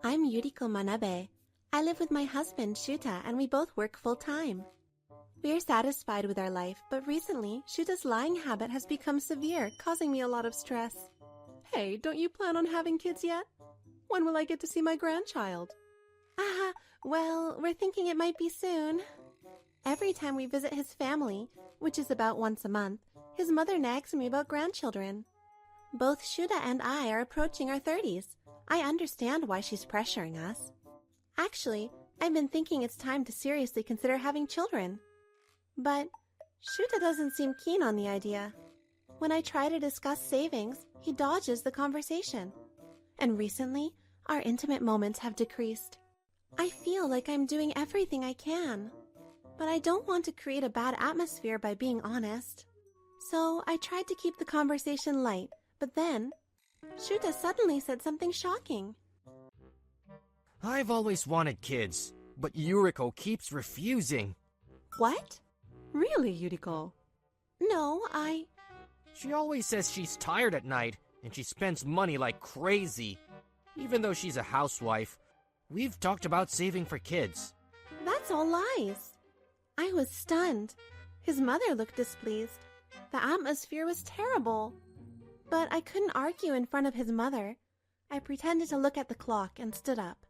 I'm Yuriko Manabe. I live with my husband, Shuta, and we both work full-time. We are satisfied with our life, but recently, Shuta's lying habit has become severe, causing me a lot of stress. Hey, don't you plan on having kids yet? When will I get to see my grandchild? Well, we're thinking it might be soon. Every time we visit his family, which is about once a month, his mother nags me about grandchildren. Both Shuta and I are approaching our 30s. I understand why she's pressuring us. Actually, I've been thinking it's time to seriously consider having children. But Shuta doesn't seem keen on the idea. When I try to discuss savings, he dodges the conversation. And recently, our intimate moments have decreased. I feel like I'm doing everything I can. But I don't want to create a bad atmosphere by being honest. So I tried to keep the conversation light, but then Shuta suddenly said something shocking. I've always wanted kids, but Yuriko keeps refusing. What? Really, Yuriko? No, She always says she's tired at night, and she spends money like crazy. Even though she's a housewife, we've talked about saving for kids. That's all lies. I was stunned. His mother looked displeased. The atmosphere was terrible. But I couldn't argue in front of his mother. I pretended to look at the clock and stood up.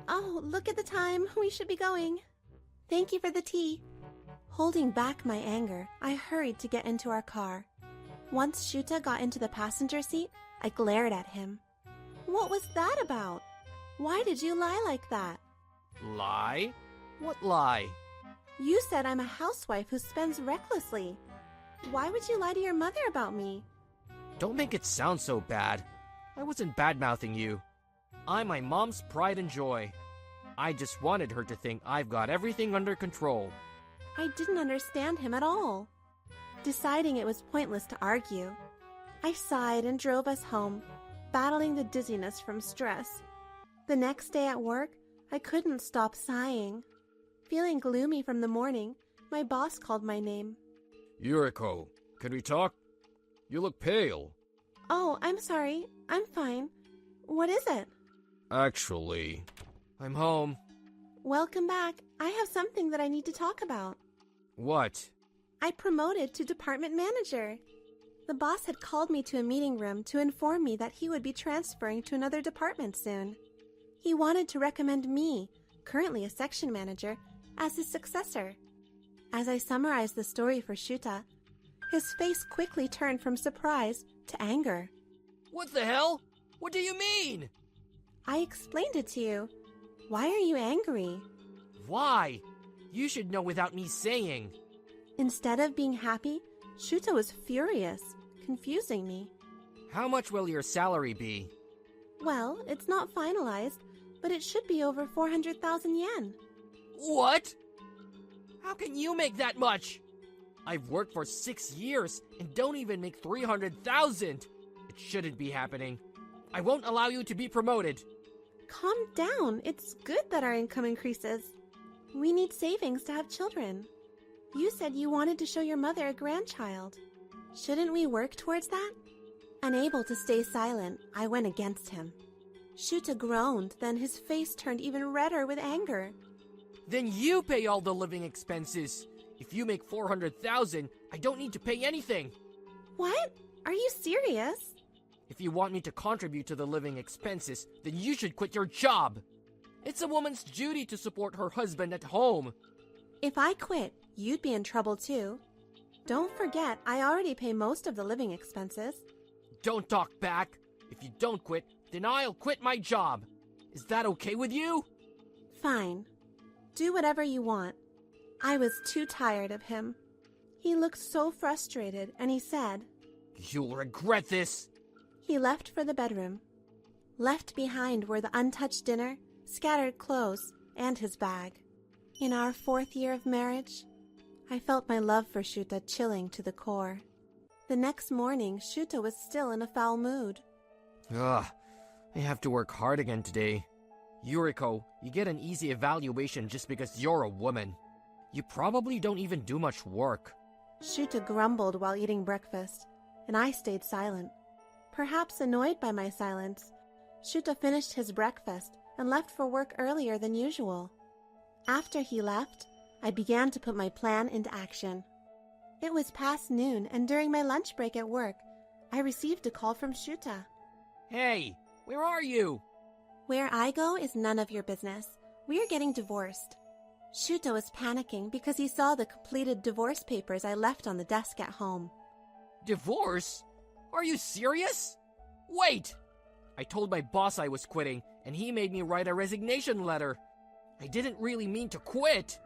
Oh, look at the time. We should be going. Thank you for the tea. Holding back my anger, I hurried to get into our car. Once Shuta got into the passenger seat, I glared at him. What was that about? Why did you lie like that? Lie? What lie? You said I'm a housewife who spends recklessly. Why would you lie to your mother about me? Don't make it sound so bad. I wasn't bad-mouthing you. I'm my mom's pride and joy. I just wanted her to think I've got everything under control. I didn't understand him at all. Deciding it was pointless to argue, I sighed and drove us home, battling the dizziness from stress. The next day at work, I couldn't stop sighing. Feeling gloomy from the morning, my boss called my name. Yuriko, can we talk? You look pale. Oh, I'm sorry. I'm fine. What is it? Actually, I'm home. Welcome back. I have something that I need to talk about. What? I promoted to department manager. The boss had called me to a meeting room to inform me that he would be transferring to another department soon. He wanted to recommend me, currently a section manager, as his successor. As I summarized the story for Shuta, his face quickly turned from surprise to anger. What the hell? What do you mean? I explained it to you. Why are you angry? Why? You should know without me saying. Instead of being happy, Shuta was furious, confusing me. How much will your salary be? Well, it's not finalized, but it should be over 400,000 yen. What? How can you make that much? I've worked for 6 years and don't even make 300,000. It shouldn't be happening. I won't allow you to be promoted. Calm down. It's good that our income increases. We need savings to have children. You said you wanted to show your mother a grandchild. Shouldn't we work towards that? Unable to stay silent, I went against him. Shuta groaned, then his face turned even redder with anger. Then you pay all the living expenses. If you make 400,000, I don't need to pay anything. What? Are you serious? If you want me to contribute to the living expenses, then you should quit your job. It's a woman's duty to support her husband at home. If I quit, you'd be in trouble too. Don't forget, I already pay most of the living expenses. Don't talk back. If you don't quit, then I'll quit my job. Is that okay with you? Fine. Do whatever you want. I was too tired of him. He looked so frustrated, and he said, You'll regret this. He left for the bedroom. Left behind were the untouched dinner, scattered clothes, and his bag. In our 4th year of marriage, I felt my love for Shuta chilling to the core. The next morning, Shuta was still in a foul mood. Ugh, I have to work hard again today. Yuriko, you get an easy evaluation just because you're a woman. You probably don't even do much work. Shuta grumbled while eating breakfast, and I stayed silent. Perhaps annoyed by my silence, Shuta finished his breakfast, and left for work earlier than usual. After he left, I began to put my plan into action. It was past noon, and during my lunch break at work, I received a call from Shuta. Hey, where are you? Where I go is none of your business. We are getting divorced. Shuta was panicking because he saw the completed divorce papers I left on the desk at home. Divorce? Are you serious? Wait! I told my boss I was quitting, and he made me write a resignation letter. I didn't really mean to quit.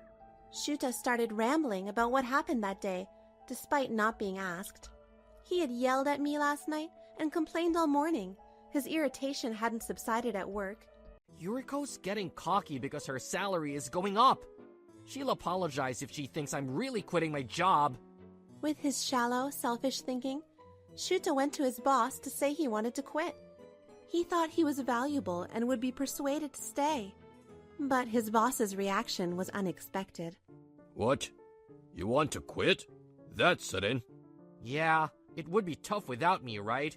Shuta started rambling about what happened that day, despite not being asked. He had yelled at me last night and complained all morning. His irritation hadn't subsided at work. Yuriko's getting cocky because her salary is going up. She'll apologize if she thinks I'm really quitting my job. With his shallow, selfish thinking, Shuta went to his boss to say he wanted to quit. He thought he was valuable and would be persuaded to stay. But his boss's reaction was unexpected. What? You want to quit? That's sudden. Yeah, it would be tough without me, right?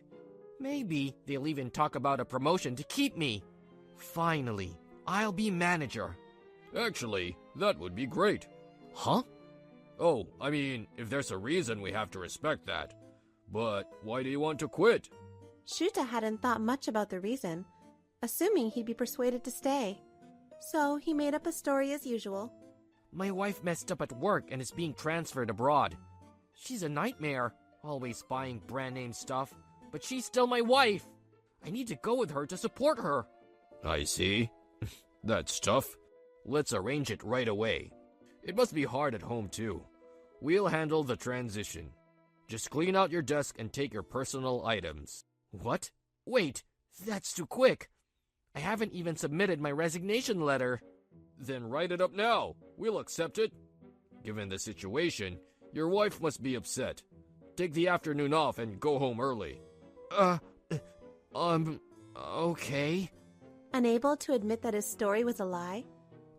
Maybe they'll even talk about a promotion to keep me. Finally, I'll be manager. Actually, that would be great. Huh? Oh, I mean, if there's a reason, we have to respect that. But why do you want to quit? Shuta hadn't thought much about the reason, assuming he'd be persuaded to stay. So he made up a story as usual. My wife messed up at work and is being transferred abroad. She's a nightmare, always buying brand name stuff, but she's still my wife. I need to go with her to support her. I see. That's tough. Let's arrange it right away. It must be hard at home too. We'll handle the transition. Just clean out your desk and take your personal items. What? Wait, that's too quick. I haven't even submitted my resignation letter. Then write it up now. We'll accept it. Given the situation, your wife must be upset. Take the afternoon off and go home early. Okay. Unable to admit that his story was a lie,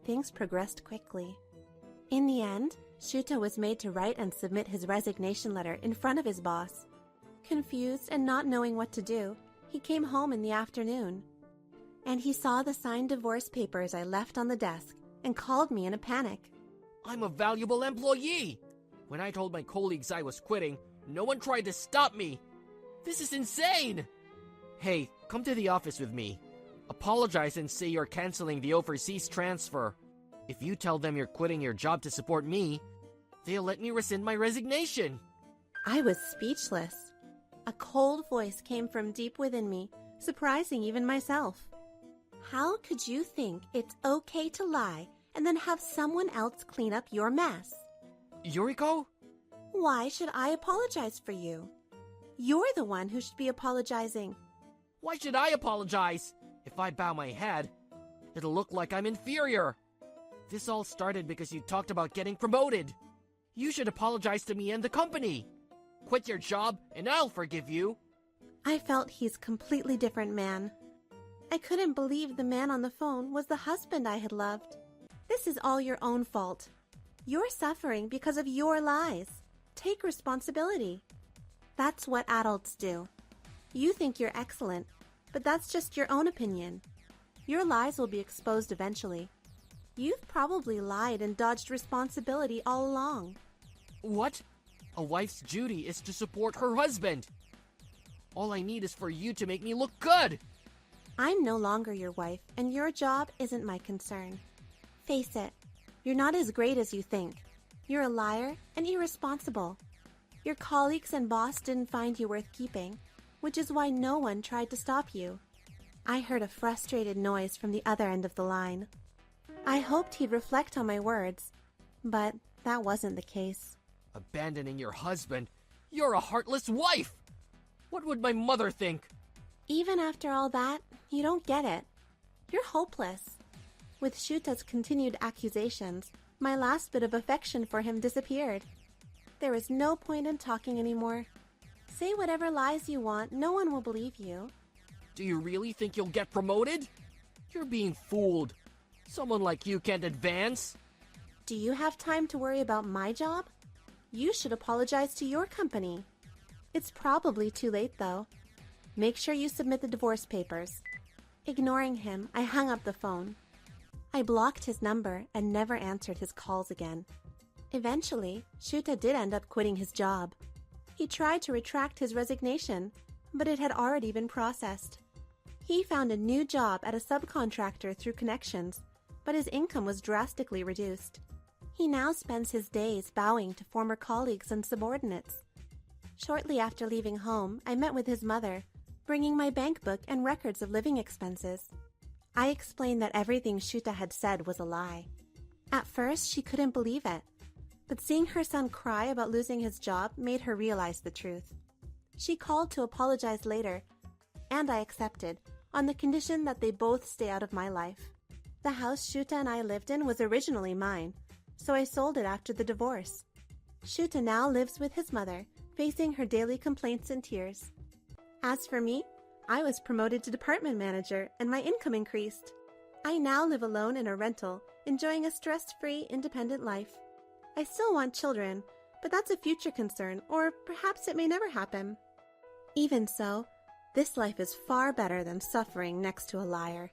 things progressed quickly. In the end, Shuta was made to write and submit his resignation letter in front of his boss. Confused and not knowing what to do, he came home in the afternoon. And he saw the signed divorce papers I left on the desk and called me in a panic. I'm a valuable employee. When I told my colleagues I was quitting, no one tried to stop me. This is insane. Hey, come to the office with me. Apologize and say you're canceling the overseas transfer. If you tell them you're quitting your job to support me, they'll let me rescind my resignation. I was speechless. A cold voice came from deep within me, surprising even myself. How could you think it's okay to lie and then have someone else clean up your mess? Yuriko? Why should I apologize for you? You're the one who should be apologizing. Why should I apologize? If I bow my head, it'll look like I'm inferior. This all started because you talked about getting promoted. You should apologize to me and the company. Quit your job and I'll forgive you. I felt he's a completely different man. I couldn't believe the man on the phone was the husband I had loved. This is all your own fault. You're suffering because of your lies. Take responsibility. That's what adults do. You think you're excellent, but that's just your own opinion. Your lies will be exposed eventually. You've probably lied and dodged responsibility all along. What? A wife's duty is to support her husband. All I need is for you to make me look good. I'm no longer your wife, and your job isn't my concern. Face it, you're not as great as you think. You're a liar and irresponsible. Your colleagues and boss didn't find you worth keeping, which is why no one tried to stop you. I heard a frustrated noise from the other end of the line. I hoped he'd reflect on my words, but that wasn't the case. Abandoning your husband? You're a heartless wife! What would my mother think? Even after all that, you don't get it. You're hopeless. With Shuta's continued accusations, my last bit of affection for him disappeared. There is no point in talking anymore. Say whatever lies you want, no one will believe you. Do you really think you'll get promoted? You're being fooled. Someone like you can't advance. Do you have time to worry about my job? You should apologize to your company. It's probably too late, though. Make sure you submit the divorce papers. Ignoring him, I hung up the phone. I blocked his number and never answered his calls again. Eventually, Shuta did end up quitting his job. He tried to retract his resignation, but it had already been processed. He found a new job at a subcontractor through connections, but his income was drastically reduced. He now spends his days bowing to former colleagues and subordinates. Shortly after leaving home, I met with his mother, bringing my bank book and records of living expenses. I explained that everything Shuta had said was a lie. At first, she couldn't believe it, but seeing her son cry about losing his job made her realize the truth. She called to apologize later, and I accepted, on the condition that they both stay out of my life. The house Shuta and I lived in was originally mine, so I sold it after the divorce. Shuta now lives with his mother, facing her daily complaints and tears. As for me, I was promoted to department manager and my income increased. I now live alone in a rental, enjoying a stress-free, independent life. I still want children, but that's a future concern, or perhaps it may never happen. Even so, this life is far better than suffering next to a liar.